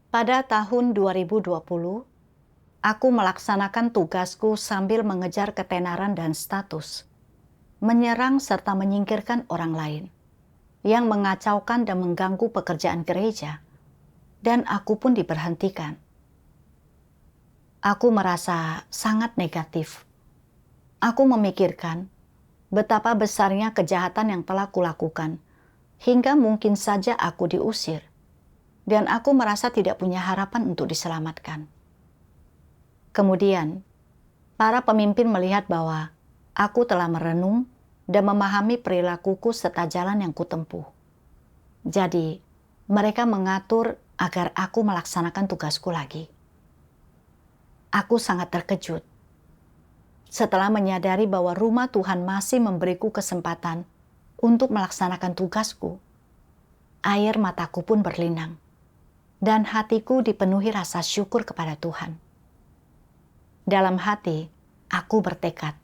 Pada tahun 2020, aku melaksanakan tugasku sambil mengejar ketenaran dan status, menyerang serta menyingkirkan orang lain yang mengacaukan dan mengganggu pekerjaan gereja, dan aku pun diberhentikan. Aku merasa sangat negatif. Aku memikirkan betapa besarnya kejahatan yang telah kulakukan, hingga mungkin saja aku diusir, dan aku merasa tidak punya harapan untuk diselamatkan. Kemudian, para pemimpin melihat bahwa aku telah merenung dan memahami perilakuku serta jalan yang kutempuh. Jadi, mereka mengatur agar aku melaksanakan tugasku lagi. Aku sangat terkejut setelah menyadari bahwa rumah Tuhan masih memberiku kesempatan untuk melaksanakan tugasku. Air mataku pun berlinang, dan hatiku dipenuhi rasa syukur kepada Tuhan. Dalam hati, aku bertekad.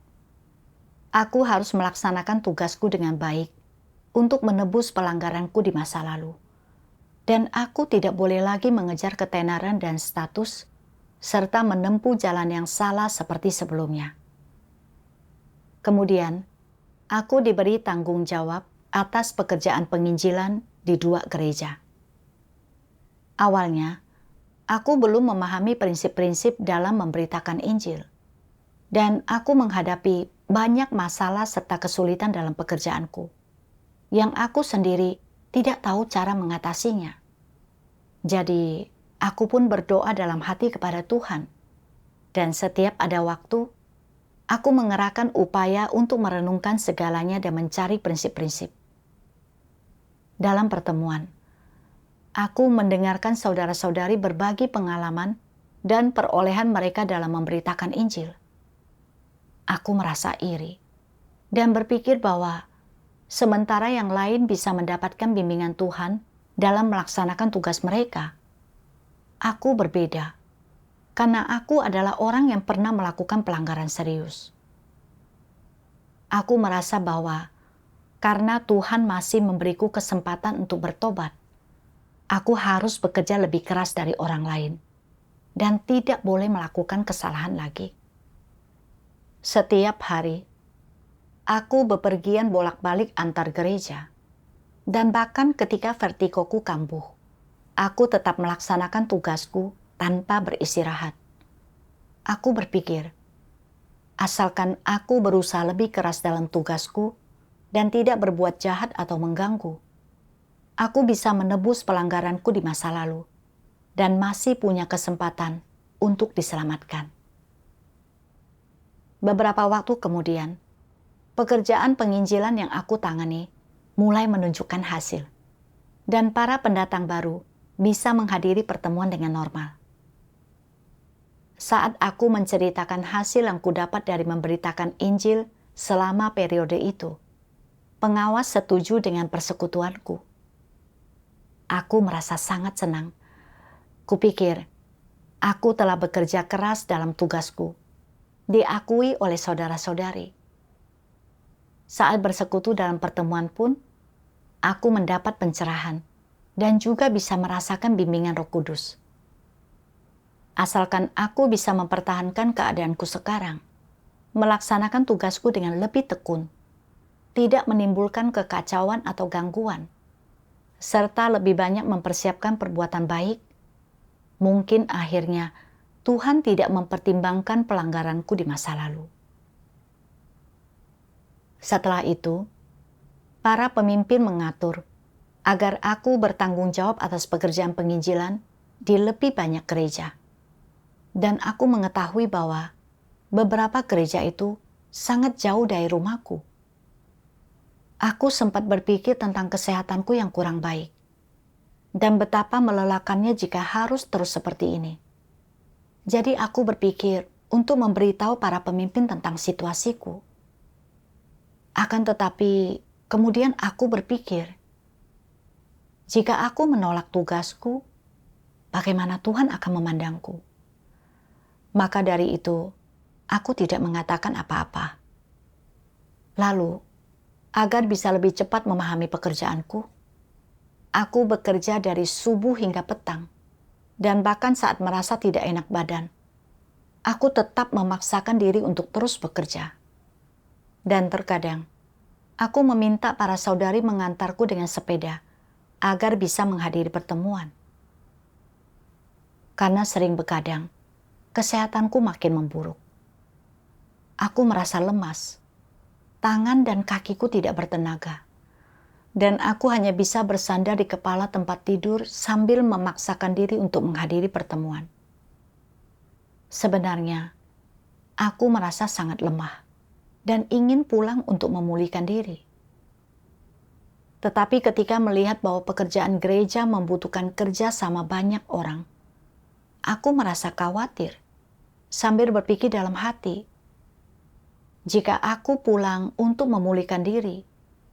Aku harus melaksanakan tugasku dengan baik untuk menebus pelanggaranku di masa lalu. Dan aku tidak boleh lagi mengejar ketenaran dan status, serta menempuh jalan yang salah seperti sebelumnya. Kemudian, aku diberi tanggung jawab atas pekerjaan penginjilan di 2 gereja. Awalnya, aku belum memahami prinsip-prinsip dalam memberitakan Injil, dan aku menghadapi banyak masalah serta kesulitan dalam pekerjaanku, yang aku sendiri tidak tahu cara mengatasinya. Jadi, aku pun berdoa dalam hati kepada Tuhan, dan setiap ada waktu, aku mengerahkan upaya untuk merenungkan segalanya dan mencari prinsip-prinsip. Dalam pertemuan, aku mendengarkan saudara-saudari berbagi pengalaman dan perolehan mereka dalam memberitakan Injil. Aku merasa iri dan berpikir bahwa sementara yang lain bisa mendapatkan bimbingan Tuhan dalam melaksanakan tugas mereka, aku berbeda karena aku adalah orang yang pernah melakukan pelanggaran serius. Aku merasa bahwa karena Tuhan masih memberiku kesempatan untuk bertobat, aku harus bekerja lebih keras dari orang lain dan tidak boleh melakukan kesalahan lagi. Setiap hari, aku bepergian bolak-balik antar gereja, dan bahkan ketika vertigoku kambuh, aku tetap melaksanakan tugasku tanpa beristirahat. Aku berpikir, asalkan aku berusaha lebih keras dalam tugasku dan tidak berbuat jahat atau mengganggu, aku bisa menebus pelanggaranku di masa lalu dan masih punya kesempatan untuk diselamatkan. Beberapa waktu kemudian, pekerjaan penginjilan yang aku tangani mulai menunjukkan hasil, dan para pendatang baru bisa menghadiri pertemuan dengan normal. Saat aku menceritakan hasil yang kudapat dari memberitakan Injil selama periode itu, pengawas setuju dengan persekutuanku. Aku merasa sangat senang. Kupikir, aku telah bekerja keras dalam tugasku, diakui oleh saudara-saudari. Saat bersekutu dalam pertemuan pun, aku mendapat pencerahan dan juga bisa merasakan bimbingan Roh Kudus. Asalkan aku bisa mempertahankan keadaanku sekarang, melaksanakan tugasku dengan lebih tekun, tidak menimbulkan kekacauan atau gangguan, serta lebih banyak mempersiapkan perbuatan baik, mungkin akhirnya Tuhan tidak mempertimbangkan pelanggaranku di masa lalu. Setelah itu, para pemimpin mengatur agar aku bertanggung jawab atas pekerjaan penginjilan di lebih banyak gereja. Dan aku mengetahui bahwa beberapa gereja itu sangat jauh dari rumahku. Aku sempat berpikir tentang kesehatanku yang kurang baik, dan betapa melelahkannya jika harus terus seperti ini. Jadi aku berpikir untuk memberitahu para pemimpin tentang situasiku. Akan tetapi, kemudian aku berpikir, jika aku menolak tugasku, bagaimana Tuhan akan memandangku? Maka dari itu, aku tidak mengatakan apa-apa. Lalu, agar bisa lebih cepat memahami pekerjaanku, aku bekerja dari subuh hingga petang, dan bahkan saat merasa tidak enak badan, aku tetap memaksakan diri untuk terus bekerja. Dan terkadang, aku meminta para saudari mengantarku dengan sepeda agar bisa menghadiri pertemuan. Karena sering begadang, kesehatanku makin memburuk. Aku merasa lemas, tangan dan kakiku tidak bertenaga, dan aku hanya bisa bersandar di kepala tempat tidur sambil memaksakan diri untuk menghadiri pertemuan. Sebenarnya, aku merasa sangat lemah dan ingin pulang untuk memulihkan diri. Tetapi ketika melihat bahwa pekerjaan gereja membutuhkan kerja sama banyak orang, aku merasa khawatir sambil berpikir dalam hati, jika aku pulang untuk memulihkan diri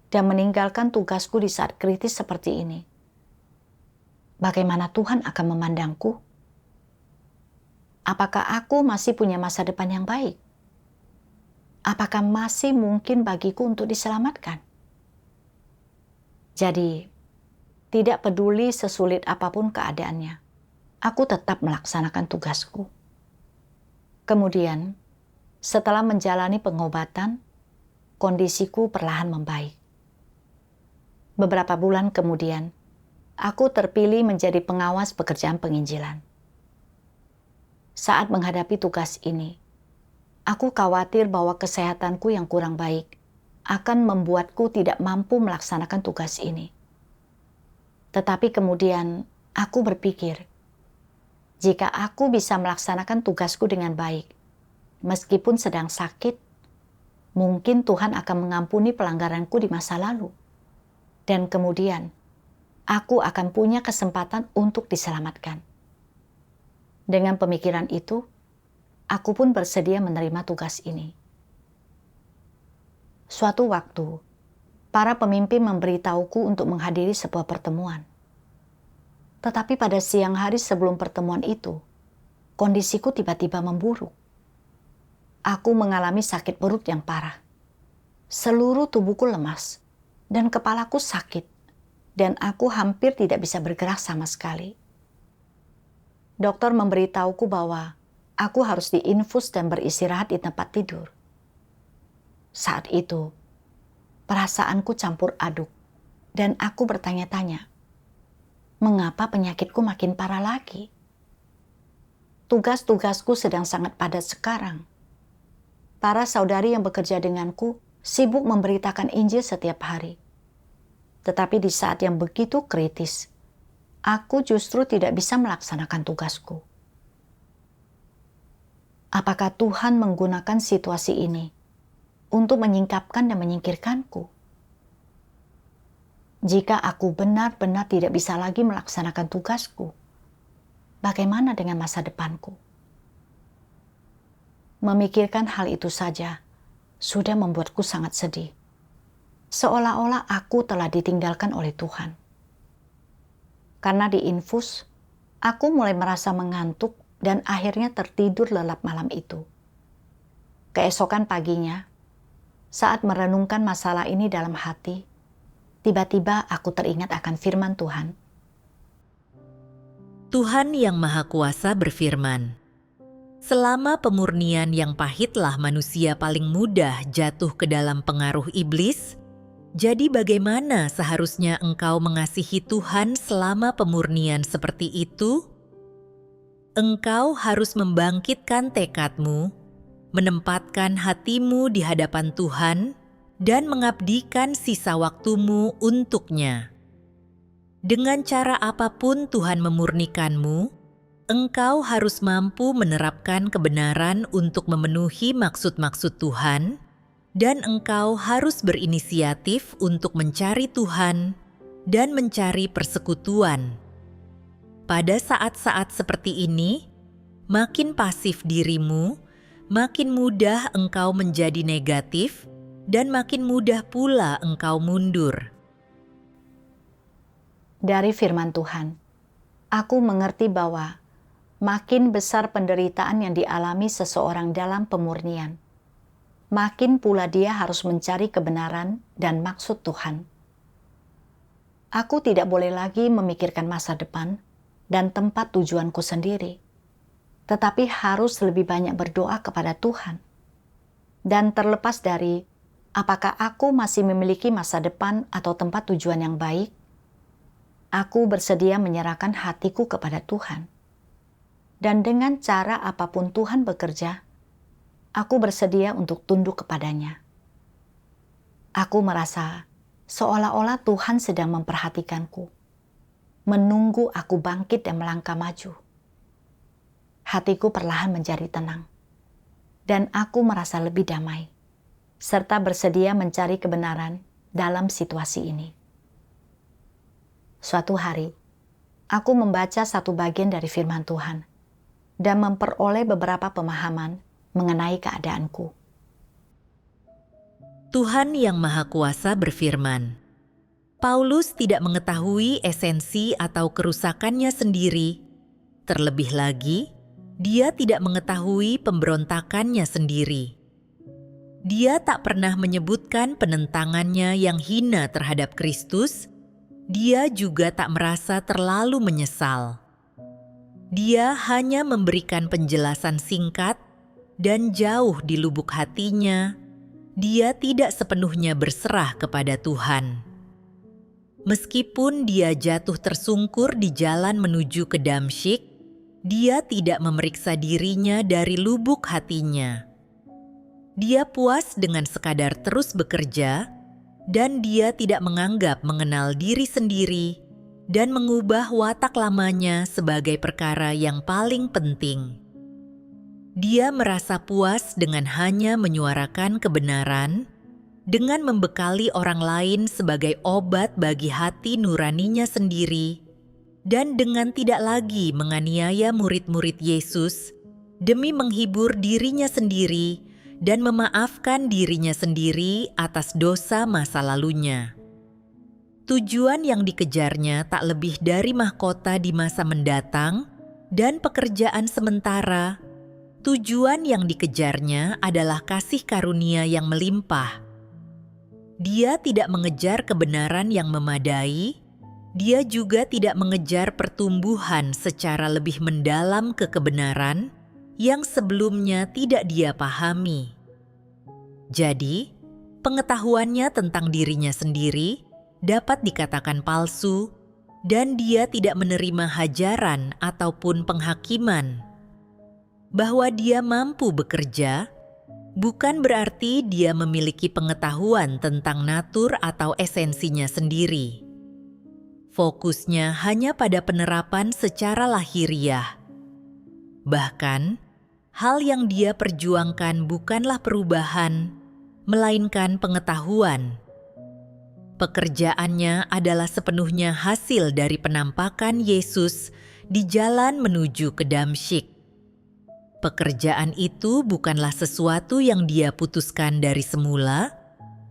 dan meninggalkan tugasku di saat kritis seperti ini, bagaimana Tuhan akan memandangku? Apakah aku masih punya masa depan yang baik? Apakah masih mungkin bagiku untuk diselamatkan? Jadi, tidak peduli sesulit apapun keadaannya, aku tetap melaksanakan tugasku. Kemudian, setelah menjalani pengobatan, kondisiku perlahan membaik. Beberapa bulan kemudian, aku terpilih menjadi pengawas pekerjaan penginjilan. Saat menghadapi tugas ini, aku khawatir bahwa kesehatanku yang kurang baik akan membuatku tidak mampu melaksanakan tugas ini. Tetapi kemudian aku berpikir, jika aku bisa melaksanakan tugasku dengan baik, meskipun sedang sakit, mungkin Tuhan akan mengampuni pelanggaranku di masa lalu. Dan kemudian, aku akan punya kesempatan untuk diselamatkan. Dengan pemikiran itu, aku pun bersedia menerima tugas ini. Suatu waktu, para pemimpin memberitahuku untuk menghadiri sebuah pertemuan. Tetapi pada siang hari sebelum pertemuan itu, kondisiku tiba-tiba memburuk. Aku mengalami sakit perut yang parah. Seluruh tubuhku lemas, dan kepalaku sakit, dan aku hampir tidak bisa bergerak sama sekali. Dokter memberitahuku bahwa aku harus diinfus dan beristirahat di tempat tidur. Saat itu, perasaanku campur aduk, dan aku bertanya-tanya, mengapa penyakitku makin parah lagi? Tugas-tugasku sedang sangat padat sekarang. Para saudari yang bekerja denganku sibuk memberitakan Injil setiap hari. Tetapi di saat yang begitu kritis, aku justru tidak bisa melaksanakan tugasku. Apakah Tuhan menggunakan situasi ini untuk menyingkapkan dan menyingkirkanku? Jika aku benar-benar tidak bisa lagi melaksanakan tugasku, bagaimana dengan masa depanku? Memikirkan hal itu saja sudah membuatku sangat sedih. Seolah-olah aku telah ditinggalkan oleh Tuhan. Karena diinfus, aku mulai merasa mengantuk dan akhirnya tertidur lelap malam itu. Keesokan paginya, saat merenungkan masalah ini dalam hati, tiba-tiba aku teringat akan firman Tuhan. Tuhan yang Maha Kuasa berfirman, "Selama pemurnian yang pahitlah manusia paling mudah jatuh ke dalam pengaruh iblis, jadi bagaimana seharusnya engkau mengasihi Tuhan selama pemurnian seperti itu? Engkau harus membangkitkan tekadmu, menempatkan hatimu di hadapan Tuhan, dan mengabdikan sisa waktumu untuknya. Dengan cara apapun Tuhan memurnikanmu, engkau harus mampu menerapkan kebenaran untuk memenuhi maksud-maksud Tuhan, dan engkau harus berinisiatif untuk mencari Tuhan dan mencari persekutuan. Pada saat-saat seperti ini, makin pasif dirimu, makin mudah engkau menjadi negatif, dan makin mudah pula engkau mundur." Dari firman Tuhan, aku mengerti bahwa makin besar penderitaan yang dialami seseorang dalam pemurnian, makin pula dia harus mencari kebenaran dan maksud Tuhan. Aku tidak boleh lagi memikirkan masa depan, dan tempat tujuanku sendiri, tetapi harus lebih banyak berdoa kepada Tuhan. Dan terlepas dari apakah aku masih memiliki masa depan atau tempat tujuan yang baik, aku bersedia menyerahkan hatiku kepada Tuhan. Dan dengan cara apapun Tuhan bekerja, aku bersedia untuk tunduk kepadanya. Aku merasa seolah-olah Tuhan sedang memperhatikanku, menunggu aku bangkit dan melangkah maju. Hatiku perlahan menjadi tenang, dan aku merasa lebih damai, serta bersedia mencari kebenaran dalam situasi ini. Suatu hari, aku membaca satu bagian dari firman Tuhan dan memperoleh beberapa pemahaman mengenai keadaanku. Tuhan Yang Maha Kuasa berfirman, Paulus tidak mengetahui esensi atau kerusakannya sendiri. Terlebih lagi, dia tidak mengetahui pemberontakannya sendiri. Dia tak pernah menyebutkan penentangannya yang hina terhadap Kristus. Dia juga tak merasa terlalu menyesal. Dia hanya memberikan penjelasan singkat dan jauh di lubuk hatinya, dia tidak sepenuhnya berserah kepada Tuhan. Meskipun dia jatuh tersungkur di jalan menuju ke Damsyik, dia tidak memeriksa dirinya dari lubuk hatinya. Dia puas dengan sekadar terus bekerja, dan dia tidak menganggap mengenal diri sendiri dan mengubah watak lamanya sebagai perkara yang paling penting. Dia merasa puas dengan hanya menyuarakan kebenaran, dengan membekali orang lain sebagai obat bagi hati nuraninya sendiri, dan dengan tidak lagi menganiaya murid-murid Yesus demi menghibur dirinya sendiri dan memaafkan dirinya sendiri atas dosa masa lalunya. Tujuan yang dikejarnya tak lebih dari mahkota di masa mendatang dan pekerjaan sementara. Tujuan yang dikejarnya adalah kasih karunia yang melimpah. Dia tidak mengejar kebenaran yang memadai, dia juga tidak mengejar pertumbuhan secara lebih mendalam ke kebenaran yang sebelumnya tidak dia pahami. Jadi, pengetahuannya tentang dirinya sendiri dapat dikatakan palsu, dan dia tidak menerima hajaran ataupun penghakiman. Bahwa dia mampu bekerja, bukan berarti dia memiliki pengetahuan tentang natur atau esensinya sendiri. Fokusnya hanya pada penerapan secara lahiriah. Bahkan, hal yang dia perjuangkan bukanlah perubahan, melainkan pengetahuan. Pekerjaannya adalah sepenuhnya hasil dari penampakan Yesus di jalan menuju ke Damsyik. Pekerjaan itu bukanlah sesuatu yang dia putuskan dari semula,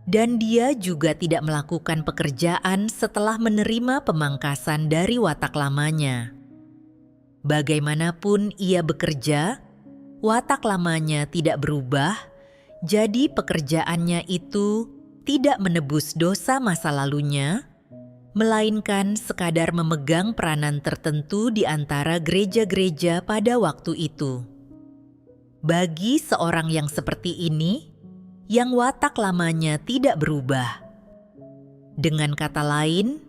dan dia juga tidak melakukan pekerjaan setelah menerima pemangkasan dari watak lamanya. Bagaimanapun ia bekerja, watak lamanya tidak berubah, jadi pekerjaannya itu tidak menebus dosa masa lalunya, melainkan sekadar memegang peranan tertentu di antara gereja-gereja pada waktu itu. Bagi seorang yang seperti ini, yang watak lamanya tidak berubah. Dengan kata lain,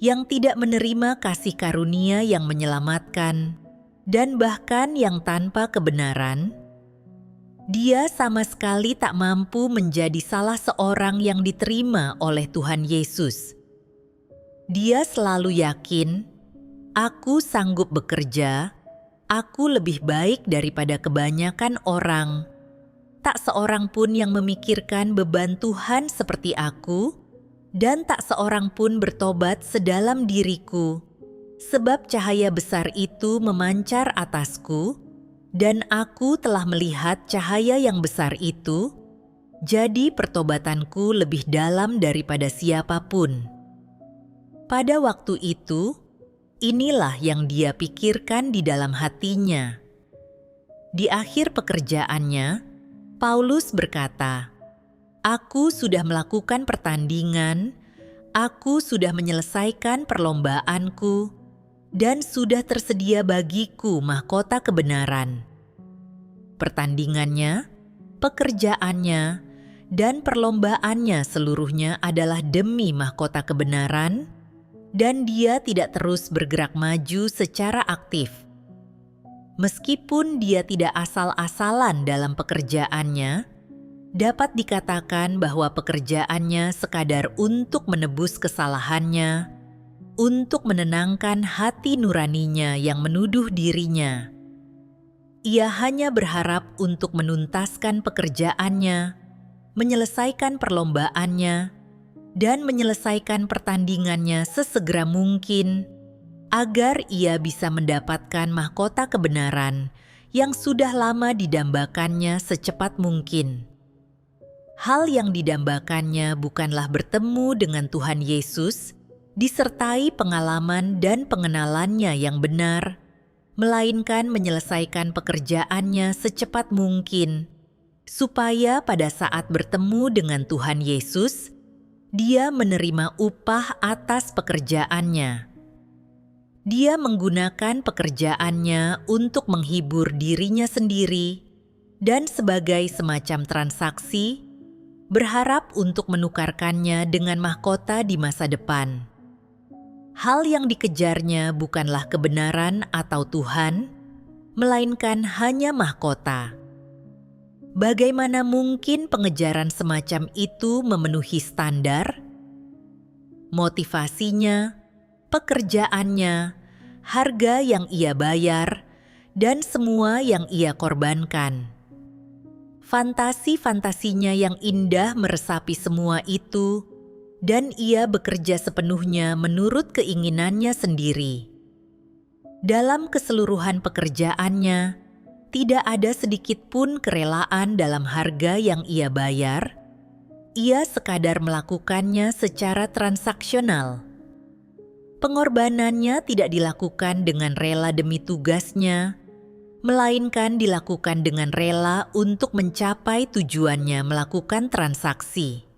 yang tidak menerima kasih karunia yang menyelamatkan, dan bahkan yang tanpa kebenaran, dia sama sekali tak mampu menjadi salah seorang yang diterima oleh Tuhan Yesus. Dia selalu yakin, "Aku sanggup bekerja, aku lebih baik daripada kebanyakan orang. Tak seorang pun yang memikirkan beban Tuhan seperti aku, dan tak seorang pun bertobat sedalam diriku, sebab cahaya besar itu memancar atasku, dan aku telah melihat cahaya yang besar itu, jadi pertobatanku lebih dalam daripada siapapun." Pada waktu itu, inilah yang dia pikirkan di dalam hatinya. Di akhir pekerjaannya, Paulus berkata, "Aku sudah melakukan pertandingan, aku sudah menyelesaikan perlombaanku, dan sudah tersedia bagiku mahkota kebenaran. Pertandingannya, pekerjaannya, dan perlombaannya seluruhnya adalah demi mahkota kebenaran, dan dia tidak terus bergerak maju secara aktif. Meskipun dia tidak asal-asalan dalam pekerjaannya, dapat dikatakan bahwa pekerjaannya sekadar untuk menebus kesalahannya, untuk menenangkan hati nuraninya yang menuduh dirinya. Ia hanya berharap untuk menuntaskan pekerjaannya, menyelesaikan perlombaannya, dan menyelesaikan pertandingannya sesegera mungkin, agar ia bisa mendapatkan mahkota kebenaran yang sudah lama didambakannya secepat mungkin. Hal yang didambakannya bukanlah bertemu dengan Tuhan Yesus, disertai pengalaman dan pengenalannya yang benar, melainkan menyelesaikan pekerjaannya secepat mungkin, supaya pada saat bertemu dengan Tuhan Yesus, dia menerima upah atas pekerjaannya. Dia menggunakan pekerjaannya untuk menghibur dirinya sendiri dan sebagai semacam transaksi, berharap untuk menukarkannya dengan mahkota di masa depan. Hal yang dikejarnya bukanlah kebenaran atau Tuhan, melainkan hanya mahkota. Bagaimana mungkin pengejaran semacam itu memenuhi standar? Motivasinya, pekerjaannya, harga yang ia bayar, dan semua yang ia korbankan. Fantasi-fantasinya yang indah meresapi semua itu, dan ia bekerja sepenuhnya menurut keinginannya sendiri. Dalam keseluruhan pekerjaannya, tidak ada sedikit pun kerelaan dalam harga yang ia bayar. Ia sekadar melakukannya secara transaksional. Pengorbanannya tidak dilakukan dengan rela demi tugasnya, melainkan dilakukan dengan rela untuk mencapai tujuannya melakukan transaksi.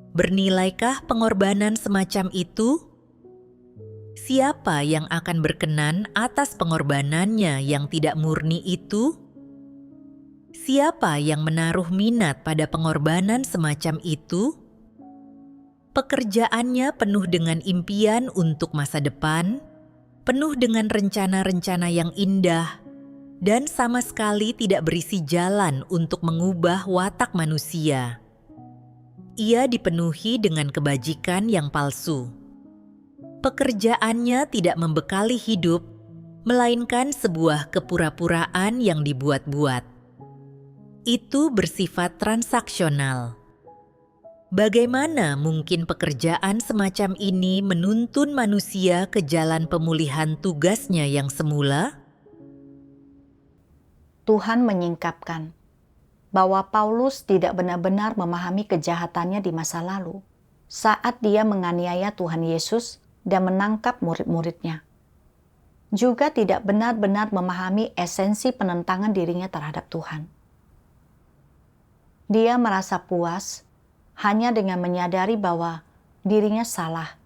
Bernilainkah pengorbanan semacam itu? Siapa yang akan berkenan atas pengorbanannya yang tidak murni itu? Siapa yang menaruh minat pada pengorbanan semacam itu? Pekerjaannya penuh dengan impian untuk masa depan, penuh dengan rencana-rencana yang indah, dan sama sekali tidak berisi jalan untuk mengubah watak manusia. Ia dipenuhi dengan kebajikan yang palsu. Pekerjaannya tidak membekali hidup, melainkan sebuah kepura-puraan yang dibuat-buat. Itu bersifat transaksional. Bagaimana mungkin pekerjaan semacam ini menuntun manusia ke jalan pemulihan tugasnya yang semula? Tuhan menyingkapkan bahwa Paulus tidak benar-benar memahami kejahatannya di masa lalu saat dia menganiaya Tuhan Yesus dan menangkap murid-muridnya. Juga tidak benar-benar memahami esensi penentangan dirinya terhadap Tuhan. Dia merasa puas hanya dengan menyadari bahwa dirinya salah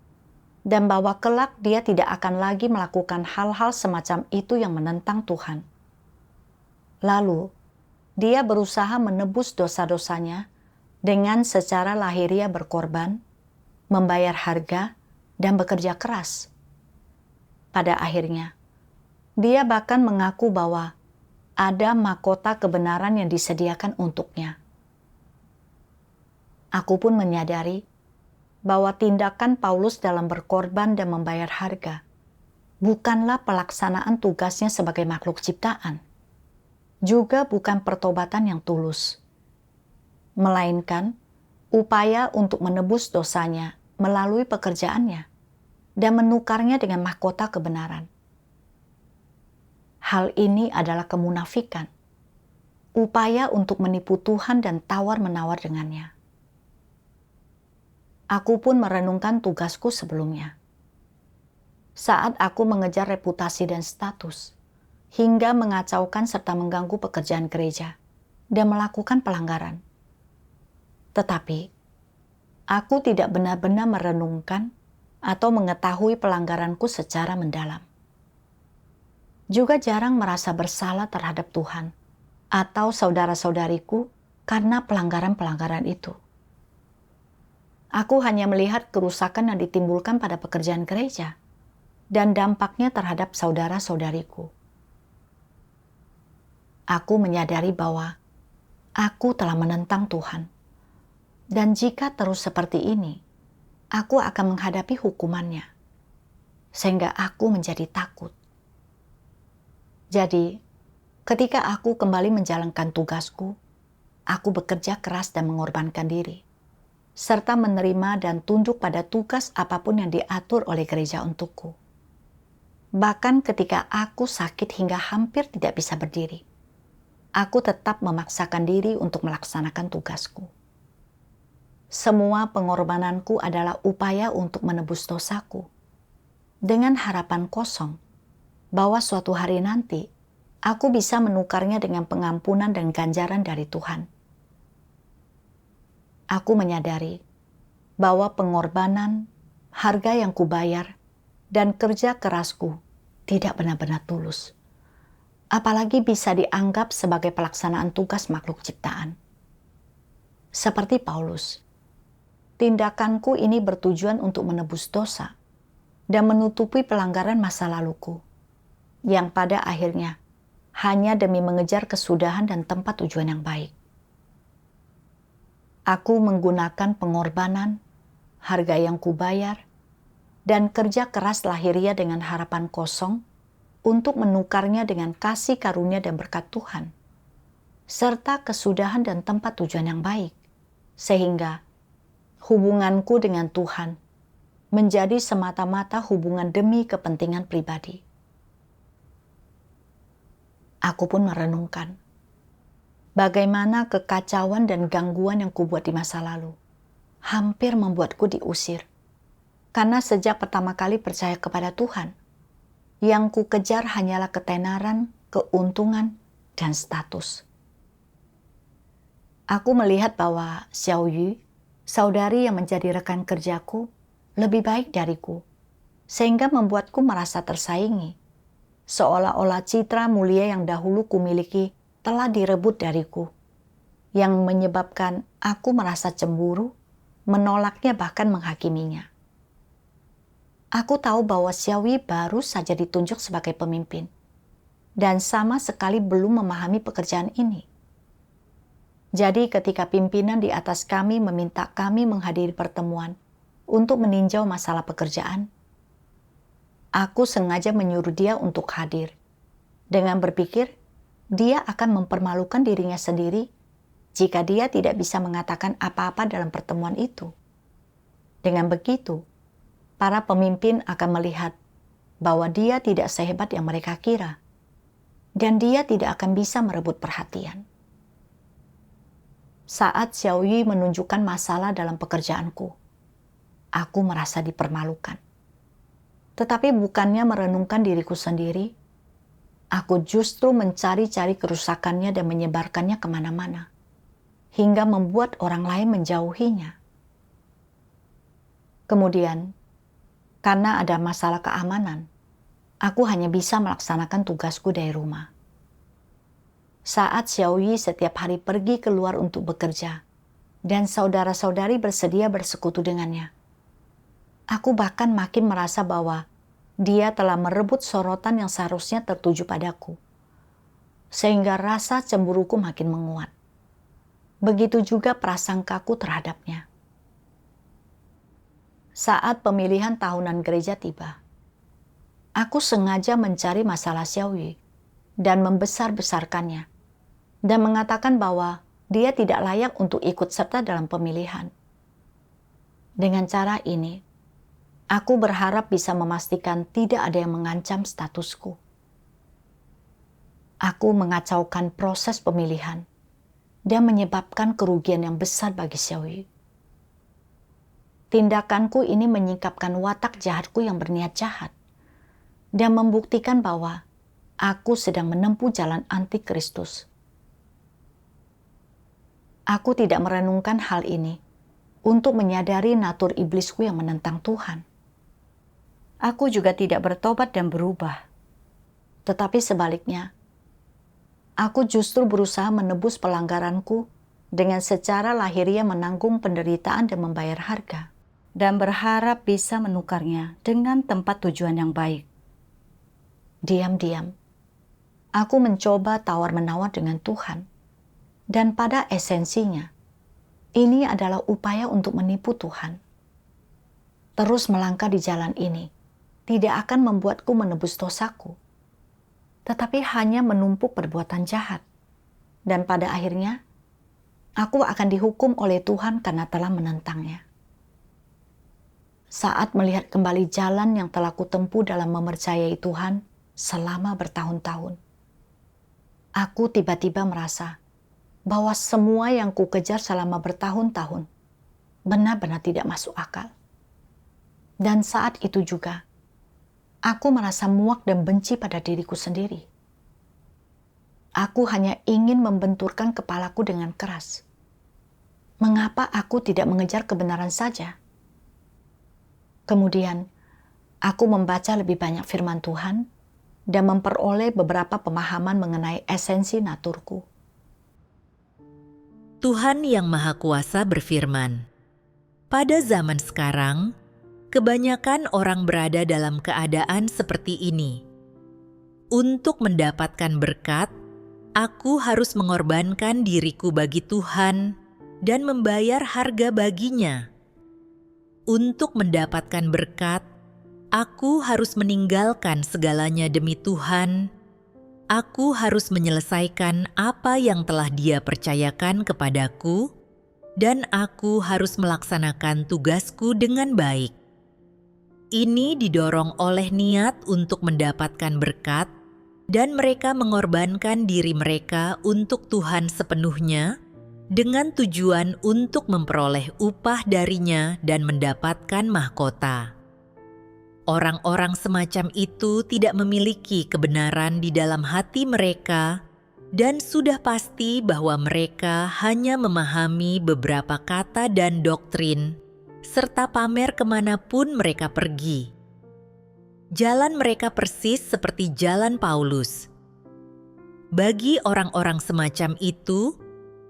dan bahwa kelak dia tidak akan lagi melakukan hal-hal semacam itu yang menentang Tuhan. Lalu, dia berusaha menebus dosa-dosanya dengan secara lahiriah berkorban, membayar harga, dan bekerja keras. Pada akhirnya, dia bahkan mengaku bahwa ada mahkota kebenaran yang disediakan untuknya. Aku pun menyadari bahwa tindakan Paulus dalam berkorban dan membayar harga bukanlah pelaksanaan tugasnya sebagai makhluk ciptaan, juga bukan pertobatan yang tulus, melainkan upaya untuk menebus dosanya melalui pekerjaannya dan menukarnya dengan mahkota kebenaran. Hal ini adalah kemunafikan, upaya untuk menipu Tuhan dan tawar-menawar dengannya. Aku pun merenungkan tugasku sebelumnya. Saat aku mengejar reputasi dan status, hingga mengacaukan serta mengganggu pekerjaan gereja dan melakukan pelanggaran. Tetapi, aku tidak benar-benar merenungkan atau mengetahui pelanggaranku secara mendalam. Juga jarang merasa bersalah terhadap Tuhan atau saudara-saudariku karena pelanggaran-pelanggaran itu. Aku hanya melihat kerusakan yang ditimbulkan pada pekerjaan gereja dan dampaknya terhadap saudara-saudariku. Aku menyadari bahwa aku telah menentang Tuhan. Dan jika terus seperti ini, aku akan menghadapi hukumannya. Sehingga aku menjadi takut. Jadi, ketika aku kembali menjalankan tugasku, aku bekerja keras dan mengorbankan diri, serta menerima dan tunduk pada tugas apapun yang diatur oleh gereja untukku. Bahkan ketika aku sakit hingga hampir tidak bisa berdiri, aku tetap memaksakan diri untuk melaksanakan tugasku. Semua pengorbananku adalah upaya untuk menebus dosaku, dengan harapan kosong bahwa suatu hari nanti aku bisa menukarnya dengan pengampunan dan ganjaran dari Tuhan. Aku menyadari bahwa pengorbanan, harga yang kubayar, dan kerja kerasku tidak benar-benar tulus. Apalagi bisa dianggap sebagai pelaksanaan tugas makhluk ciptaan. Seperti Paulus, tindakanku ini bertujuan untuk menebus dosa dan menutupi pelanggaran masa laluku, yang pada akhirnya hanya demi mengejar kesudahan dan tempat tujuan yang baik. Aku menggunakan pengorbanan, harga yang kubayar, dan kerja keras lahiriah dengan harapan kosong untuk menukarnya dengan kasih karunia dan berkat Tuhan, serta kesudahan dan tempat tujuan yang baik, sehingga hubunganku dengan Tuhan menjadi semata-mata hubungan demi kepentingan pribadi. Aku pun merenungkan bagaimana kekacauan dan gangguan yang kubuat di masa lalu hampir membuatku diusir. Karena sejak pertama kali percaya kepada Tuhan, yang ku kejar hanyalah ketenaran, keuntungan, dan status. Aku melihat bahwa Xiao Yu, saudari yang menjadi rekan kerjaku, lebih baik dariku, sehingga membuatku merasa tersaingi, seolah-olah citra mulia yang dahulu kumiliki telah direbut dariku, yang menyebabkan aku merasa cemburu, menolaknya bahkan menghakiminya. Aku tahu bahwa Xiaoyi baru saja ditunjuk sebagai pemimpin dan sama sekali belum memahami pekerjaan ini. Jadi ketika pimpinan di atas kami meminta kami menghadiri pertemuan untuk meninjau masalah pekerjaan, aku sengaja menyuruh dia untuk hadir dengan berpikir dia akan mempermalukan dirinya sendiri jika dia tidak bisa mengatakan apa-apa dalam pertemuan itu. Dengan begitu, para pemimpin akan melihat bahwa dia tidak sehebat yang mereka kira, dan dia tidak akan bisa merebut perhatian. Saat Xiaoyi menunjukkan masalah dalam pekerjaanku, aku merasa dipermalukan. Tetapi bukannya merenungkan diriku sendiri, aku justru mencari-cari kerusakannya dan menyebarkannya kemana-mana, hingga membuat orang lain menjauhinya. Kemudian, karena ada masalah keamanan, aku hanya bisa melaksanakan tugasku dari rumah. Saat Xiaoyi setiap hari pergi keluar untuk bekerja, dan saudara-saudari bersedia bersekutu dengannya, aku bahkan makin merasa bahwa dia telah merebut sorotan yang seharusnya tertuju padaku, sehingga rasa cemburuku makin menguat. Begitu juga prasangkaku terhadapnya. Saat pemilihan tahunan gereja tiba, aku sengaja mencari masalah Xiaoyi dan membesar-besarkannya, dan mengatakan bahwa dia tidak layak untuk ikut serta dalam pemilihan. Dengan cara ini, aku berharap bisa memastikan tidak ada yang mengancam statusku. Aku mengacaukan proses pemilihan dan menyebabkan kerugian yang besar bagi Xiaoyi. Tindakanku ini menyingkapkan watak jahatku yang berniat jahat dan membuktikan bahwa aku sedang menempuh jalan anti-Kristus. Aku tidak merenungkan hal ini untuk menyadari natur iblisku yang menentang Tuhan. aku juga tidak bertobat dan berubah. Tetapi sebaliknya, aku justru berusaha menebus pelanggaranku dengan secara lahiriah menanggung penderitaan dan membayar harga, dan berharap bisa menukarnya dengan tempat tujuan yang baik. Diam-diam, aku mencoba tawar-menawar dengan Tuhan, dan pada esensinya, ini adalah upaya untuk menipu Tuhan. Terus melangkah di jalan ini tidak akan membuatku menebus dosaku, tetapi hanya menumpuk perbuatan jahat. Dan pada akhirnya, aku akan dihukum oleh Tuhan karena telah menentangnya. Saat melihat kembali jalan yang telah kutempuh dalam mempercayai Tuhan selama bertahun-tahun, aku tiba-tiba merasa bahwa semua yang kukejar selama bertahun-tahun benar-benar tidak masuk akal. Dan saat itu juga, aku merasa muak dan benci pada diriku sendiri. Aku hanya ingin membenturkan kepalaku dengan keras. Mengapa aku tidak mengejar kebenaran saja? Kemudian, aku membaca lebih banyak firman Tuhan dan memperoleh beberapa pemahaman mengenai esensi naturku. Tuhan Yang Maha Kuasa berfirman, "Pada zaman sekarang, kebanyakan orang berada dalam keadaan seperti ini. Untuk mendapatkan berkat, aku harus mengorbankan diriku bagi Tuhan dan membayar harga baginya. Untuk mendapatkan berkat, aku harus meninggalkan segalanya demi Tuhan. Aku harus menyelesaikan apa yang telah Dia percayakan kepadaku, dan aku harus melaksanakan tugasku dengan baik." Ini didorong oleh niat untuk mendapatkan berkat, dan mereka mengorbankan diri mereka untuk Tuhan sepenuhnya, dengan tujuan untuk memperoleh upah darinya dan mendapatkan mahkota. Orang-orang semacam itu tidak memiliki kebenaran di dalam hati mereka, dan sudah pasti bahwa mereka hanya memahami beberapa kata dan doktrin, serta pamer kemanapun mereka pergi. Jalan mereka persis seperti jalan Paulus. Bagi orang-orang semacam itu,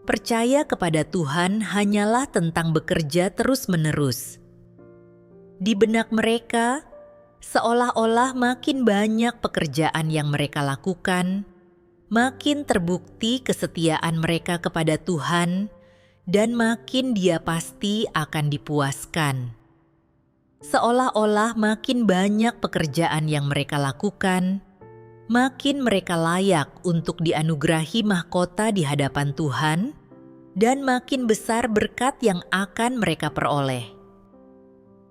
percaya kepada Tuhan hanyalah tentang bekerja terus-menerus. Di benak mereka, seolah-olah makin banyak pekerjaan yang mereka lakukan, makin terbukti kesetiaan mereka kepada Tuhan, dan makin Dia pasti akan dipuaskan. Seolah-olah makin banyak pekerjaan yang mereka lakukan, makin mereka layak untuk dianugerahi mahkota di hadapan Tuhan, dan makin besar berkat yang akan mereka peroleh.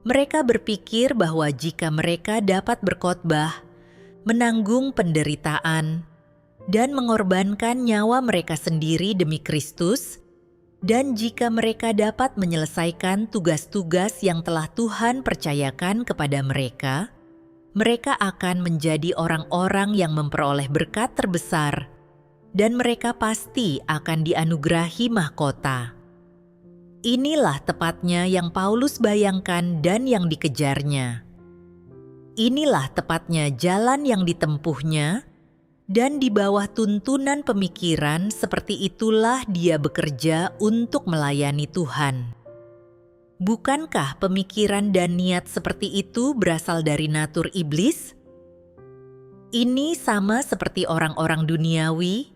Mereka berpikir bahwa jika mereka dapat berkhotbah, menanggung penderitaan, dan mengorbankan nyawa mereka sendiri demi Kristus, dan jika mereka dapat menyelesaikan tugas-tugas yang telah Tuhan percayakan kepada mereka, mereka akan menjadi orang-orang yang memperoleh berkat terbesar, dan mereka pasti akan dianugerahi mahkota. Inilah tepatnya yang Paulus bayangkan dan yang dikejarnya. Inilah tepatnya jalan yang ditempuhnya, dan di bawah tuntunan pemikiran seperti itulah dia bekerja untuk melayani Tuhan. Bukankah pemikiran dan niat seperti itu berasal dari natur iblis? Ini sama seperti orang-orang duniawi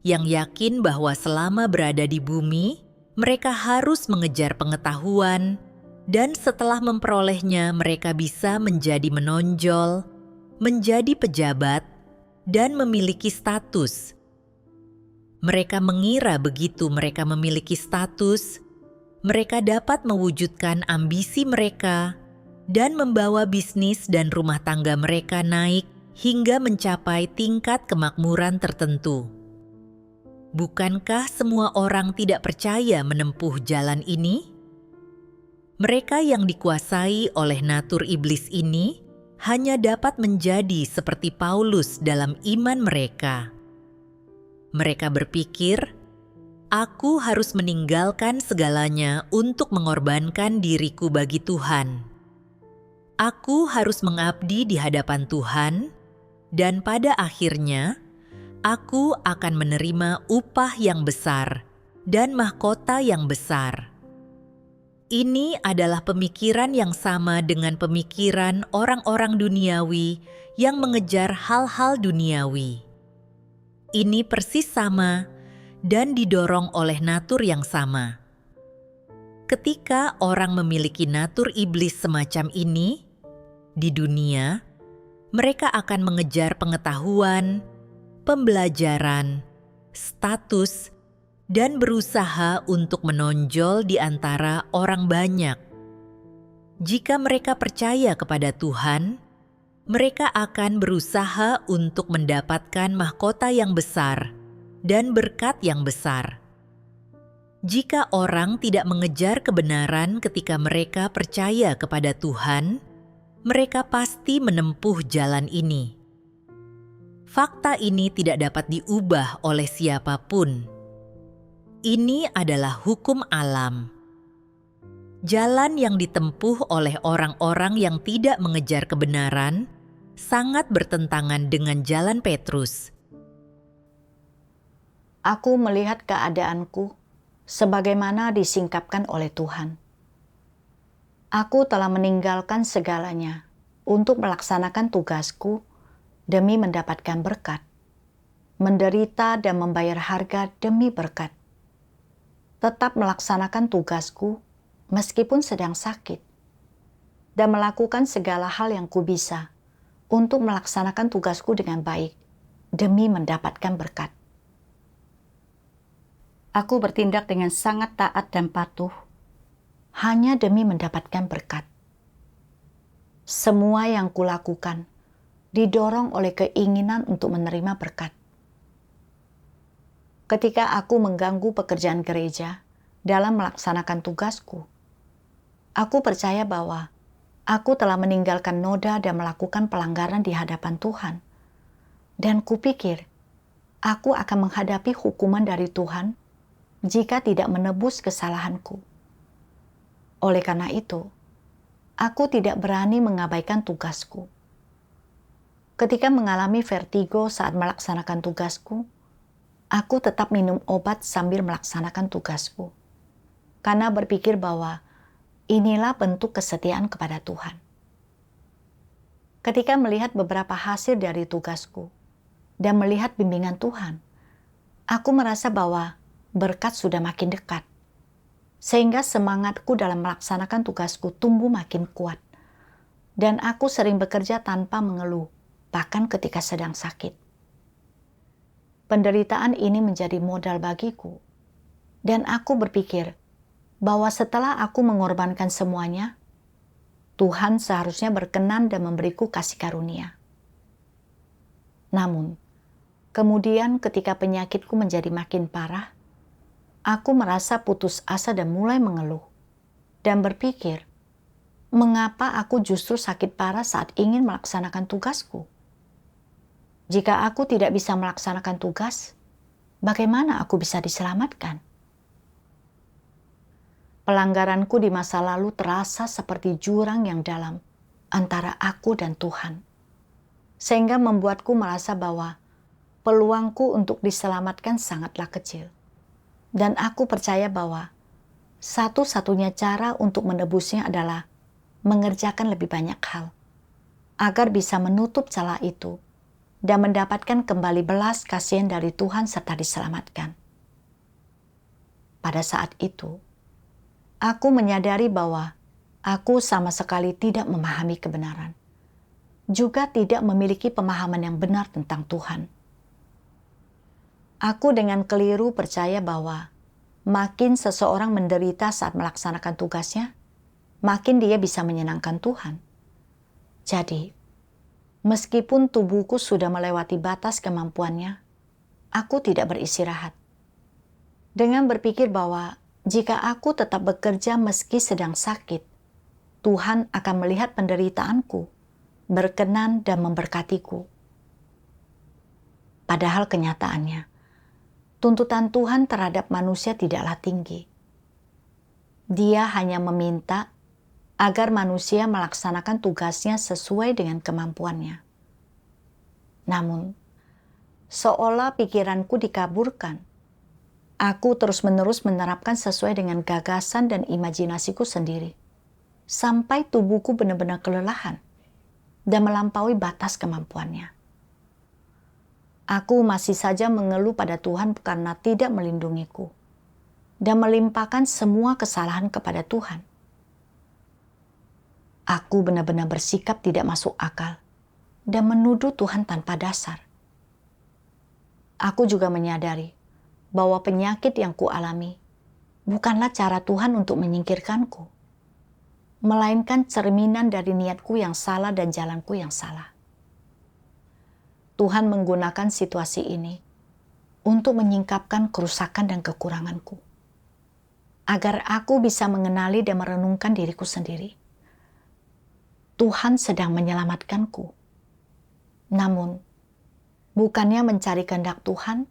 yang yakin bahwa selama berada di bumi, mereka harus mengejar pengetahuan, dan setelah memperolehnya mereka bisa menjadi menonjol, menjadi pejabat, dan memiliki status. Mereka mengira begitu mereka memiliki status, mereka dapat mewujudkan ambisi mereka dan membawa bisnis dan rumah tangga mereka naik hingga mencapai tingkat kemakmuran tertentu. Bukankah semua orang tidak percaya menempuh jalan ini? Mereka yang dikuasai oleh natur iblis ini hanya dapat menjadi seperti Paulus dalam iman mereka. Mereka berpikir, "Aku harus meninggalkan segalanya untuk mengorbankan diriku bagi Tuhan." Aku harus mengabdi di hadapan Tuhan, dan pada akhirnya aku akan menerima upah yang besar dan mahkota yang besar. Ini adalah pemikiran yang sama dengan pemikiran orang-orang duniawi yang mengejar hal-hal duniawi. Ini persis sama dan didorong oleh natur yang sama. Ketika orang memiliki natur iblis semacam ini, di dunia, mereka akan mengejar pengetahuan, pembelajaran, status, dan berusaha untuk menonjol di antara orang banyak. Jika mereka percaya kepada Tuhan, mereka akan berusaha untuk mendapatkan mahkota yang besar dan berkat yang besar. Jika orang tidak mengejar kebenaran ketika mereka percaya kepada Tuhan, mereka pasti menempuh jalan ini. Fakta ini tidak dapat diubah oleh siapapun. Ini adalah hukum alam. Jalan yang ditempuh oleh orang-orang yang tidak mengejar kebenaran sangat bertentangan dengan jalan Petrus. Aku melihat keadaanku sebagaimana disingkapkan oleh Tuhan. Aku telah meninggalkan segalanya untuk melaksanakan tugasku demi mendapatkan berkat, menderita dan membayar harga demi berkat. Tetap melaksanakan tugasku meskipun sedang sakit, dan melakukan segala hal yang kubisa untuk melaksanakan tugasku dengan baik demi mendapatkan berkat. Aku bertindak dengan sangat taat dan patuh hanya demi mendapatkan berkat. Semua yang kulakukan didorong oleh keinginan untuk menerima berkat. Ketika aku mengganggu pekerjaan gereja dalam melaksanakan tugasku, aku percaya bahwa aku telah meninggalkan noda dan melakukan pelanggaran di hadapan Tuhan. Dan kupikir, aku akan menghadapi hukuman dari Tuhan jika tidak menebus kesalahanku. Oleh karena itu, aku tidak berani mengabaikan tugasku. Ketika mengalami vertigo saat melaksanakan tugasku, aku tetap minum obat sambil melaksanakan tugasku, karena berpikir bahwa inilah bentuk kesetiaan kepada Tuhan. Ketika melihat beberapa hasil dari tugasku dan melihat bimbingan Tuhan, aku merasa bahwa berkat sudah makin dekat, sehingga semangatku dalam melaksanakan tugasku tumbuh makin kuat, dan aku sering bekerja tanpa mengeluh, bahkan ketika sedang sakit. Penderitaan ini menjadi modal bagiku, dan aku berpikir bahwa setelah aku mengorbankan semuanya, Tuhan seharusnya berkenan dan memberiku kasih karunia. Namun, kemudian ketika penyakitku menjadi makin parah, aku merasa putus asa dan mulai mengeluh, dan berpikir, mengapa aku justru sakit parah saat ingin melaksanakan tugasku? Jika aku tidak bisa melaksanakan tugas, bagaimana aku bisa diselamatkan? Pelanggaranku di masa lalu terasa seperti jurang yang dalam antara aku dan Tuhan, sehingga membuatku merasa bahwa peluangku untuk diselamatkan sangatlah kecil. Dan aku percaya bahwa satu-satunya cara untuk menebusnya adalah mengerjakan lebih banyak hal, agar bisa menutup celah itu dan mendapatkan kembali belas kasihan dari Tuhan serta diselamatkan. Pada saat itu, aku menyadari bahwa aku sama sekali tidak memahami kebenaran, juga tidak memiliki pemahaman yang benar tentang Tuhan. Aku dengan keliru percaya bahwa makin seseorang menderita saat melaksanakan tugasnya, makin dia bisa menyenangkan Tuhan. Jadi, meskipun tubuhku sudah melewati batas kemampuannya, aku tidak beristirahat. Dengan berpikir bahwa jika aku tetap bekerja meski sedang sakit, Tuhan akan melihat penderitaanku, berkenan dan memberkatiku. Padahal kenyataannya, tuntutan Tuhan terhadap manusia tidaklah tinggi. Dia hanya meminta agar manusia melaksanakan tugasnya sesuai dengan kemampuannya. Namun, seolah pikiranku dikaburkan, aku terus-menerus menerapkan sesuai dengan gagasan dan imajinasiku sendiri, sampai tubuhku benar-benar kelelahan dan melampaui batas kemampuannya. Aku masih saja mengeluh pada Tuhan karena tidak melindungiku dan melimpahkan semua kesalahan kepada Tuhan. Aku benar-benar bersikap tidak masuk akal dan menuduh Tuhan tanpa dasar. Aku juga menyadari bahwa penyakit yang kualami bukanlah cara Tuhan untuk menyingkirkanku, melainkan cerminan dari niatku yang salah dan jalanku yang salah. Tuhan menggunakan situasi ini untuk menyingkapkan kerusakan dan kekuranganku, agar aku bisa mengenali dan merenungkan diriku sendiri. Tuhan sedang menyelamatkanku. Namun, bukannya mencari kehendak Tuhan,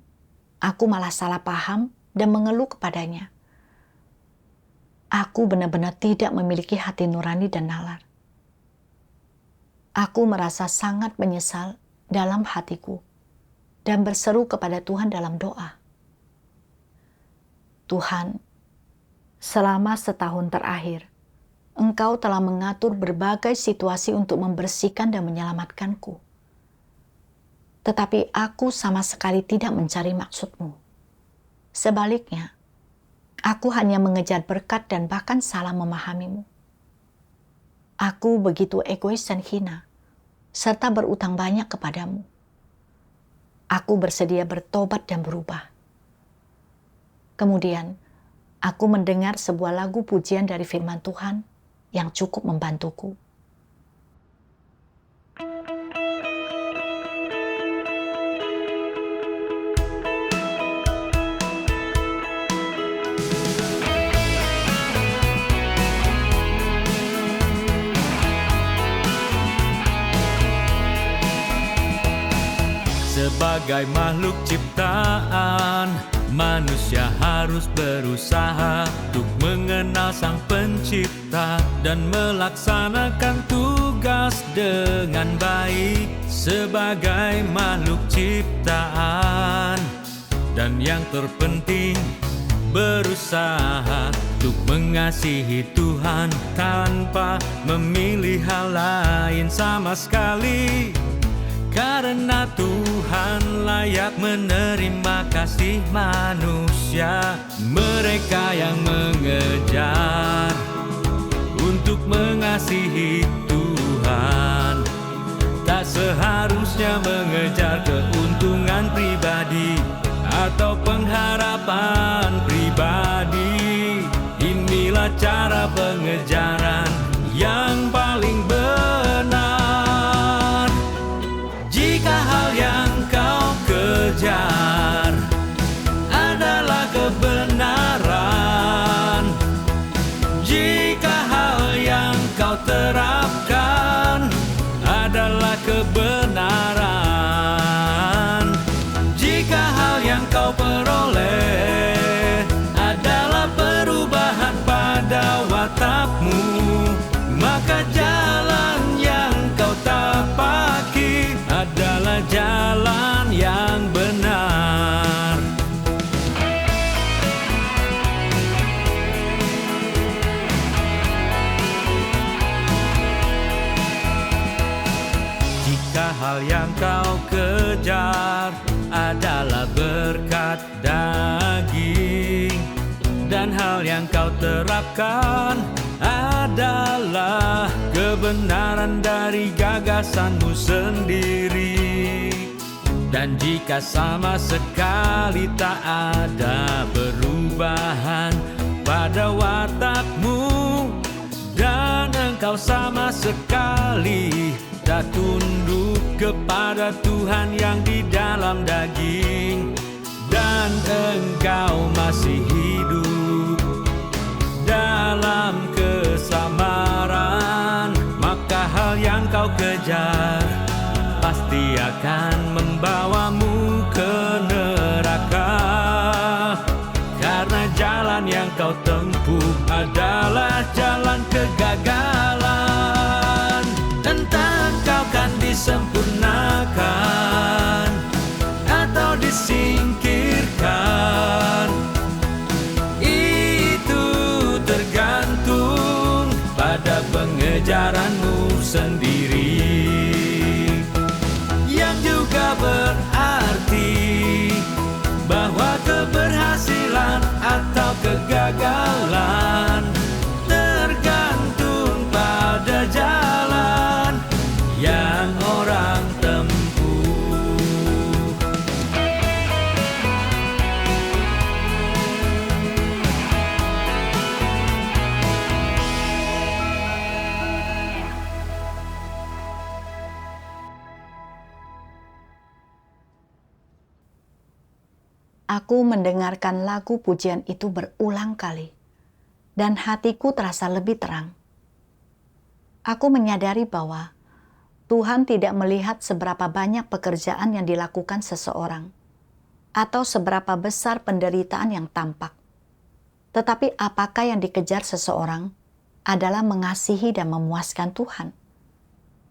aku malah salah paham dan mengeluh kepadanya. Aku benar-benar tidak memiliki hati nurani dan nalar. Aku merasa sangat menyesal dalam hatiku dan berseru kepada Tuhan dalam doa. Tuhan, selama setahun terakhir, Engkau telah mengatur berbagai situasi untuk membersihkan dan menyelamatkanku. Tetapi aku sama sekali tidak mencari maksud-Mu. Sebaliknya, aku hanya mengejar berkat dan bahkan salah memahami-Mu. Aku begitu egois dan hina, serta berutang banyak kepadamu. Aku bersedia bertobat dan berubah. Kemudian, aku mendengar sebuah lagu pujian dari firman Tuhan yang cukup membantuku. Sebagai makhluk ciptaan, manusia harus berusaha untuk mengenal Sang Pencipta dan melaksanakan tugas dengan baik sebagai makhluk ciptaan. Dan yang terpenting, berusaha untuk mengasihi Tuhan tanpa memilih hal lain sama sekali. Karena Tuhan layak menerima kasih manusia. Mereka yang mengejar untuk mengasihi Tuhan tak seharusnya mengejar keuntungan pribadi atau pengharapan pribadi. Inilah cara pengejaran yang paling benar. Jika hal yang kau kejar adalah kebenaran, jika hal yang kau terapkan adalah kebenaran, jika hal yang kau peroleh adalah perubahan pada watakmu, maka jalan yang kau tapaki adalah jalan yang benar. Jika hal yang kau kejar adalah berkat daging dan hal yang kau terapkan adalah kebenaran dari gagasanmu sendiri. Dan jika sama sekali tak ada perubahan pada watakmu dan engkau sama sekali tak tunduk kepada Tuhan yang di dalam daging, dan engkau masih hidup dalam kesamaran, maka hal yang kau kejar pasti akan membawamu ke neraka. Karena jalan yang kau tempuh adalah jalan kegagalan. disingkirkan. Itu tergantung pada pengejaranmu sendiri, yang juga berarti bahwa keberhasilan atau kegagalan tergantung pada jalan yang orang tempuh. Aku mendengarkan lagu pujian itu berulang kali, dan hatiku terasa lebih terang. Aku menyadari bahwa Tuhan tidak melihat seberapa banyak pekerjaan yang dilakukan seseorang, atau seberapa besar penderitaan yang tampak. Tetapi apakah yang dikejar seseorang adalah mengasihi dan memuaskan Tuhan?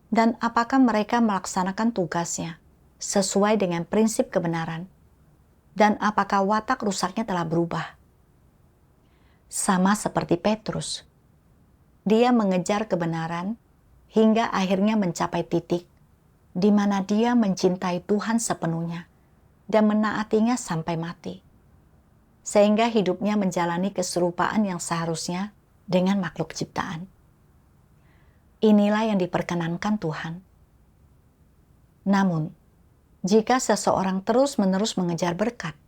Dan apakah mereka melaksanakan tugasnya sesuai dengan prinsip kebenaran? Dan apakah watak rusaknya telah berubah? Sama seperti Petrus, dia mengejar kebenaran hingga akhirnya mencapai titik di mana dia mencintai Tuhan sepenuhnya dan menaatinya sampai mati, sehingga hidupnya menjalani keserupaan yang seharusnya dengan makhluk ciptaan. Inilah yang diperkenankan Tuhan. Namun, jika seseorang terus-menerus mengejar berkat,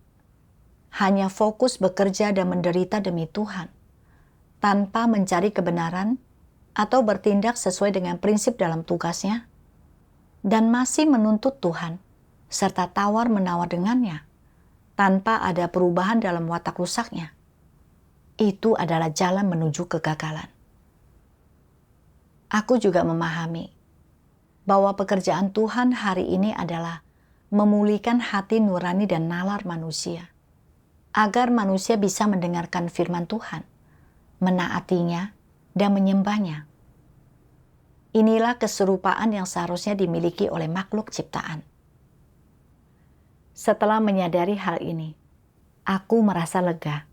hanya fokus bekerja dan menderita demi Tuhan, tanpa mencari kebenaran atau bertindak sesuai dengan prinsip dalam tugasnya, dan masih menuntut Tuhan, serta tawar-menawar dengannya, tanpa ada perubahan dalam watak rusaknya, itu adalah jalan menuju kegagalan. Aku juga memahami bahwa pekerjaan Tuhan hari ini adalah memulihkan hati nurani dan nalar manusia, agar manusia bisa mendengarkan firman Tuhan, menaatinya, dan menyembahnya. Inilah keserupaan yang seharusnya dimiliki oleh makhluk ciptaan. Setelah menyadari hal ini, aku merasa lega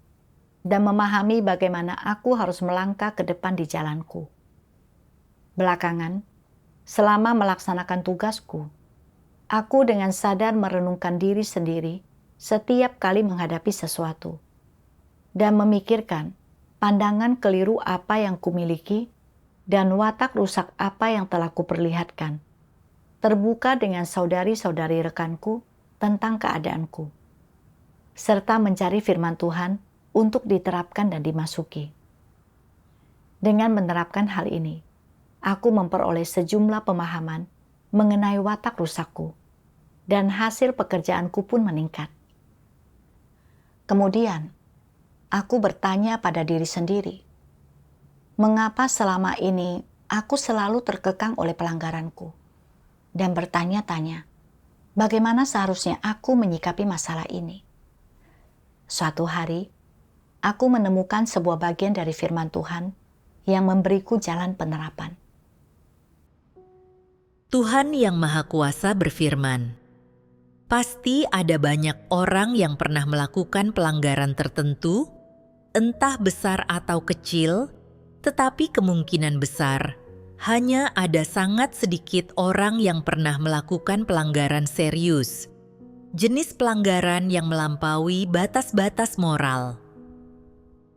dan memahami bagaimana aku harus melangkah ke depan di jalanku. Belakangan, selama melaksanakan tugasku, aku dengan sadar merenungkan diri sendiri setiap kali menghadapi sesuatu dan memikirkan pandangan keliru apa yang kumiliki dan watak rusak apa yang telah kuperlihatkan, terbuka dengan saudari-saudari rekanku tentang keadaanku, serta mencari firman Tuhan untuk diterapkan dan dimasuki. Dengan menerapkan hal ini, aku memperoleh sejumlah pemahaman mengenai watak rusakku, dan hasil pekerjaanku pun meningkat. Kemudian, aku bertanya pada diri sendiri, mengapa selama ini aku selalu terkekang oleh pelanggaranku? Dan bertanya-tanya, bagaimana seharusnya aku menyikapi masalah ini? Suatu hari, aku menemukan sebuah bagian dari firman Tuhan yang memberiku jalan penerapan. Tuhan Yang Maha Kuasa berfirman, pasti ada banyak orang yang pernah melakukan pelanggaran tertentu, entah besar atau kecil, tetapi kemungkinan besar hanya ada sangat sedikit orang yang pernah melakukan pelanggaran serius, jenis pelanggaran yang melampaui batas-batas moral.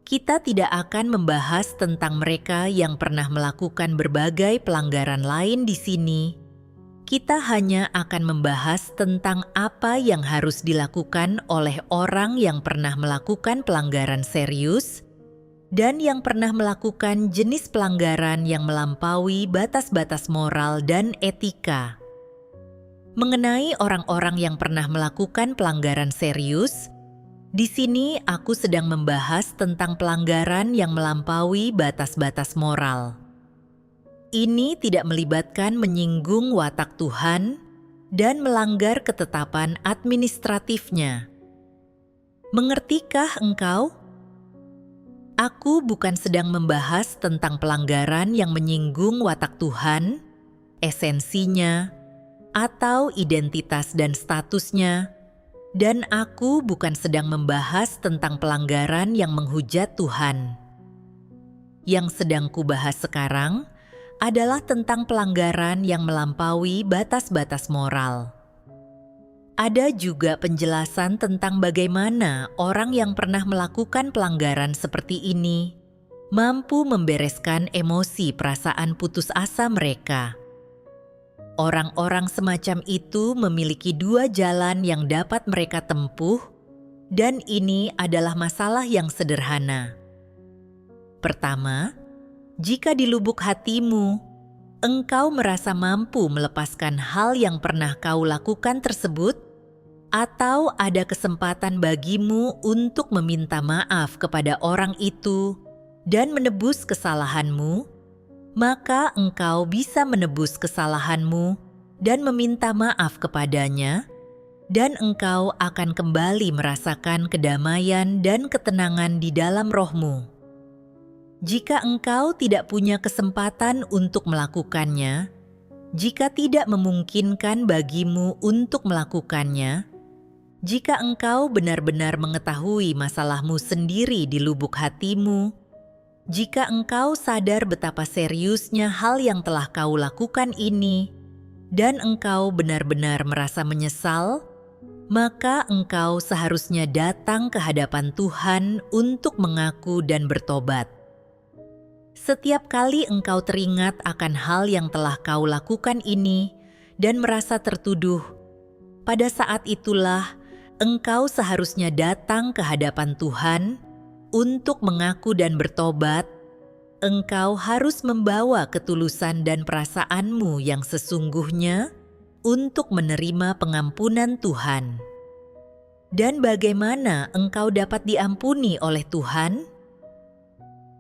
Kita tidak akan membahas tentang mereka yang pernah melakukan berbagai pelanggaran lain di sini. Kita hanya akan membahas tentang apa yang harus dilakukan oleh orang yang pernah melakukan pelanggaran serius dan yang pernah melakukan jenis pelanggaran yang melampaui batas-batas moral dan etika. Mengenai orang-orang yang pernah melakukan pelanggaran serius, di sini aku sedang membahas tentang pelanggaran yang melampaui batas-batas moral. Ini tidak melibatkan menyinggung watak Tuhan dan melanggar ketetapan administratifnya. Mengertikah engkau? Aku bukan sedang membahas tentang pelanggaran yang menyinggung watak Tuhan, esensinya, atau identitas dan statusnya, Dan aku bukan sedang membahas tentang pelanggaran yang menghujat Tuhan. Yang sedang kubahas sekarang adalah tentang pelanggaran yang melampaui batas-batas moral. Ada juga penjelasan tentang bagaimana orang yang pernah melakukan pelanggaran seperti ini mampu membereskan emosi perasaan putus asa mereka. Orang-orang semacam itu memiliki dua jalan yang dapat mereka tempuh, dan ini adalah masalah yang sederhana. Pertama, jika di lubuk hatimu, engkau merasa mampu melepaskan hal yang pernah kau lakukan tersebut, atau ada kesempatan bagimu untuk meminta maaf kepada orang itu dan menebus kesalahanmu, maka engkau bisa menebus kesalahanmu dan meminta maaf kepadanya, dan engkau akan kembali merasakan kedamaian dan ketenangan di dalam rohmu. Jika engkau tidak punya kesempatan untuk melakukannya, jika tidak memungkinkan bagimu untuk melakukannya, jika engkau benar-benar mengetahui masalahmu sendiri di lubuk hatimu, jika engkau sadar betapa seriusnya hal yang telah kau lakukan ini, dan engkau benar-benar merasa menyesal, maka engkau seharusnya datang ke hadapan Tuhan untuk mengaku dan bertobat. Setiap kali engkau teringat akan hal yang telah kau lakukan ini dan merasa tertuduh, pada saat itulah engkau seharusnya datang ke hadapan Tuhan untuk mengaku dan bertobat. Engkau harus membawa ketulusan dan perasaanmu yang sesungguhnya untuk menerima pengampunan Tuhan. Dan bagaimana engkau dapat diampuni oleh Tuhan?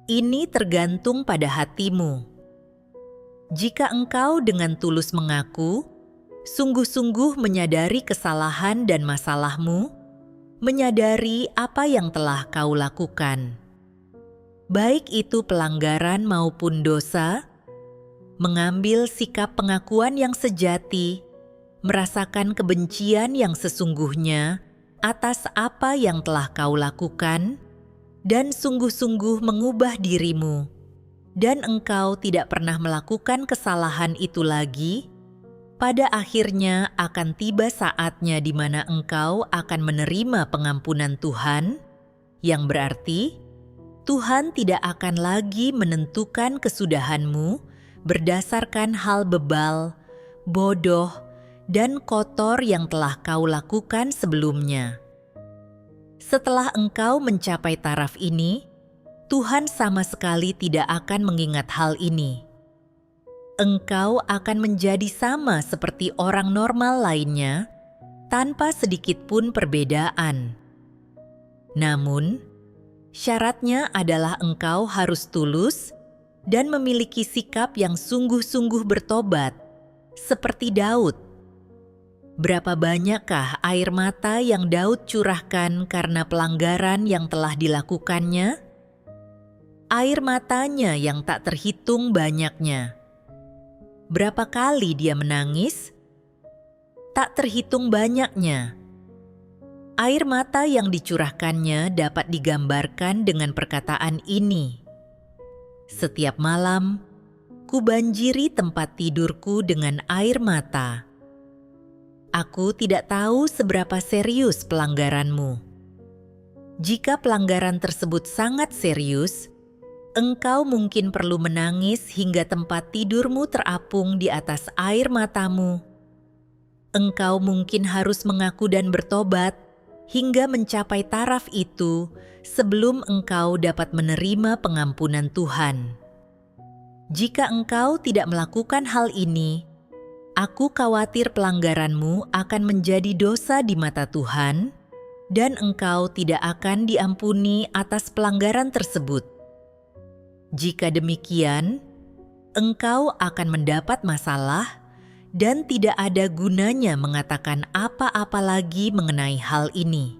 Ini tergantung pada hatimu. Jika engkau dengan tulus mengaku, sungguh-sungguh menyadari kesalahan dan masalahmu, menyadari apa yang telah kau lakukan, baik itu pelanggaran maupun dosa, mengambil sikap pengakuan yang sejati, merasakan kebencian yang sesungguhnya atas apa yang telah kau lakukan, dan sungguh-sungguh mengubah dirimu, dan engkau tidak pernah melakukan kesalahan itu lagi, pada akhirnya akan tiba saatnya di mana engkau akan menerima pengampunan Tuhan, yang berarti Tuhan tidak akan lagi menentukan kesudahanmu berdasarkan hal bebal, bodoh, dan kotor yang telah kau lakukan sebelumnya. Setelah engkau mencapai taraf ini, Tuhan sama sekali tidak akan mengingat hal ini. Engkau akan menjadi sama seperti orang normal lainnya, tanpa sedikit pun perbedaan. Namun, syaratnya adalah engkau harus tulus dan memiliki sikap yang sungguh-sungguh bertobat, seperti Daud. Berapa banyakkah air mata yang Daud curahkan karena pelanggaran yang telah dilakukannya? Air matanya yang tak terhitung banyaknya. Berapa kali dia menangis? Tak terhitung banyaknya. Air mata yang dicurahkannya dapat digambarkan dengan perkataan ini. Setiap malam, kubanjiri tempat tidurku dengan air mata. Aku tidak tahu seberapa serius pelanggaranmu. Jika pelanggaran tersebut sangat serius, engkau mungkin perlu menangis hingga tempat tidurmu terapung di atas air matamu. Engkau mungkin harus mengaku dan bertobat hingga mencapai taraf itu sebelum engkau dapat menerima pengampunan Tuhan. Jika engkau tidak melakukan hal ini, aku khawatir pelanggaranmu akan menjadi dosa di mata Tuhan, dan engkau tidak akan diampuni atas pelanggaran tersebut. Jika demikian, engkau akan mendapat masalah dan tidak ada gunanya mengatakan apa-apa lagi mengenai hal ini.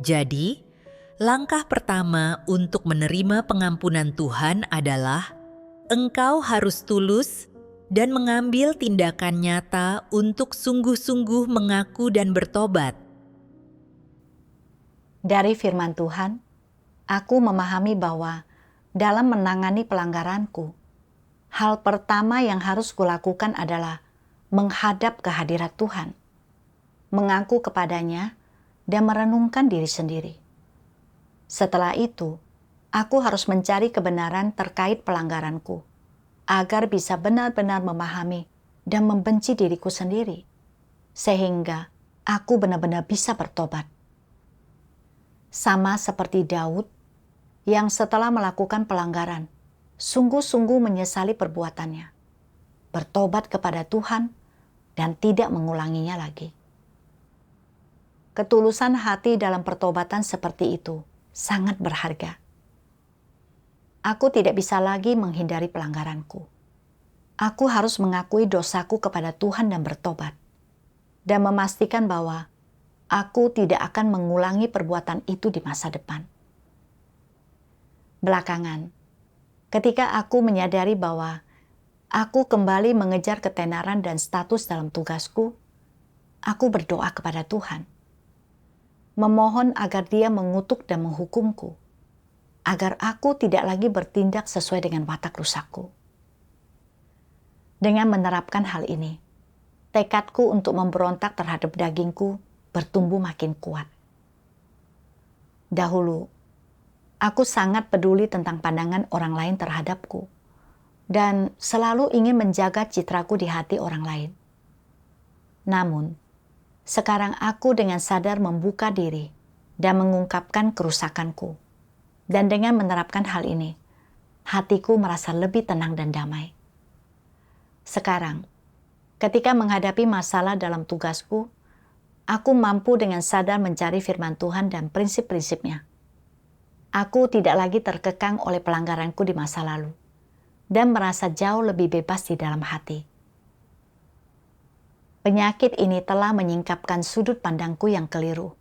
Jadi, langkah pertama untuk menerima pengampunan Tuhan adalah engkau harus tulus dan mengambil tindakan nyata untuk sungguh-sungguh mengaku dan bertobat Dari firman Tuhan, aku memahami bahwa dalam menangani pelanggaranku, hal pertama yang harus kulakukan adalah menghadap ke hadirat Tuhan, mengaku kepadanya, dan merenungkan diri sendiri. Setelah itu, aku harus mencari kebenaran terkait pelanggaranku, agar bisa benar-benar memahami dan membenci diriku sendiri, sehingga aku benar-benar bisa bertobat. Sama seperti Daud, yang setelah melakukan pelanggaran, sungguh-sungguh menyesali perbuatannya, bertobat kepada Tuhan, dan tidak mengulanginya lagi. Ketulusan hati dalam pertobatan seperti itu sangat berharga. Aku tidak bisa lagi menghindari pelanggaranku. Aku harus mengakui dosaku kepada Tuhan dan bertobat, dan memastikan bahwa aku tidak akan mengulangi perbuatan itu di masa depan. Belakangan, ketika aku menyadari bahwa aku kembali mengejar ketenaran dan status dalam tugasku, aku berdoa kepada Tuhan, memohon agar Dia mengutuk dan menghukumku, agar aku tidak lagi bertindak sesuai dengan watak rusakku. Dengan menerapkan hal ini, tekadku untuk memberontak terhadap dagingku bertumbuh makin kuat. Dahulu, aku sangat peduli tentang pandangan orang lain terhadapku, dan selalu ingin menjaga citraku di hati orang lain. Namun, sekarang aku dengan sadar membuka diri dan mengungkapkan kerusakanku. Dan dengan menerapkan hal ini, hatiku merasa lebih tenang dan damai. Sekarang, ketika menghadapi masalah dalam tugasku, aku mampu dengan sadar mencari firman Tuhan dan prinsip-prinsipnya. Aku tidak lagi terkekang oleh pelanggaranku di masa lalu, dan merasa jauh lebih bebas di dalam hati. Penyakit ini telah menyingkapkan sudut pandangku yang keliru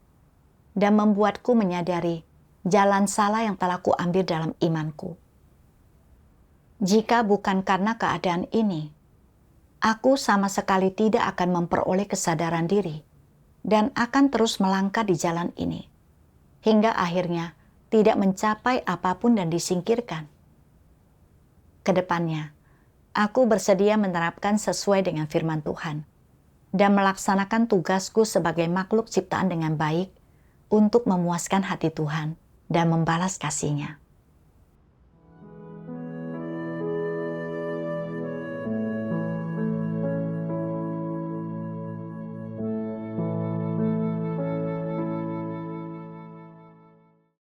dan membuatku menyadari jalan salah yang telah kuambil dalam imanku. Jika bukan karena keadaan ini, aku sama sekali tidak akan memperoleh kesadaran diri dan akan terus melangkah di jalan ini, hingga akhirnya tidak mencapai apapun dan disingkirkan. Kedepannya, aku bersedia menerapkan sesuai dengan firman Tuhan dan melaksanakan tugasku sebagai makhluk ciptaan dengan baik untuk memuaskan hati Tuhan dan membalas kasih-Nya.